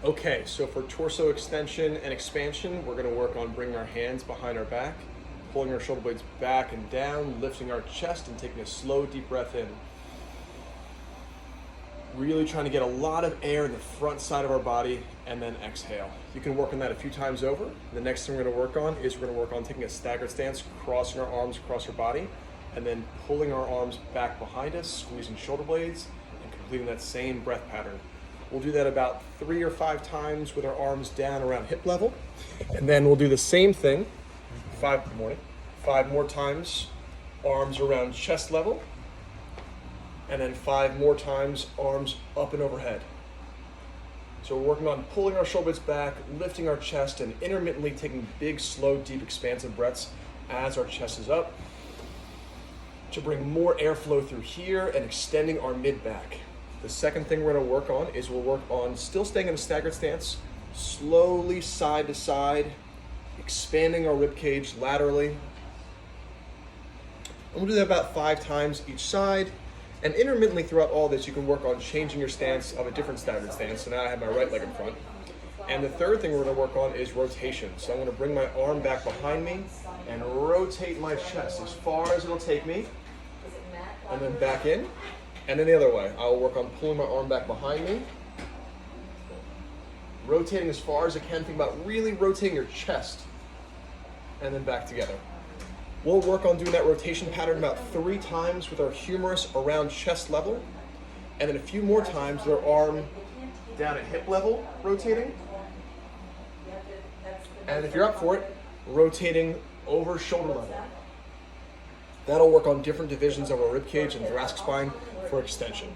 Okay, so for torso extension and expansion, we're gonna work on bringing our hands behind our back, pulling our shoulder blades back and down, lifting our chest and taking a slow, deep breath in. Really trying to get a lot of air in the front side of our body and then exhale. You can work on that a few times over. The next thing we're gonna work on is we're gonna work on taking a staggered stance, crossing our arms across our body, and then pulling our arms back behind us, squeezing shoulder blades, and completing that same breath pattern. We'll do that about 3 or 5 times with our arms down around hip level. And then we'll do the same thing, 5 more times, arms around chest level. And then 5 more times, arms up and overhead. So we're working on pulling our shoulder blades back, lifting our chest, and intermittently taking big, slow, deep, expansive breaths as our chest is up to bring more airflow through here and extending our mid-back. The second thing we're gonna work on is we'll work on still staying in a staggered stance, slowly side to side, expanding our rib cage laterally. And we'll do that about 5 times each side. And intermittently throughout all this, you can work on changing your stance of a different staggered stance. So now I have my right leg in front. And the third thing we're gonna work on is rotation. So I'm gonna bring my arm back behind me and rotate my chest as far as it'll take me, and then back in. And then the other way, I'll work on pulling my arm back behind me, rotating as far as I can. Think about really rotating your chest, and then back together. We'll work on doing that rotation pattern about 3 times with our humerus around chest level, and then a few more times with our arm down at hip level, rotating. And if you're up for it, rotating over shoulder level. That'll work on different divisions of our rib cage and thoracic spine for extension.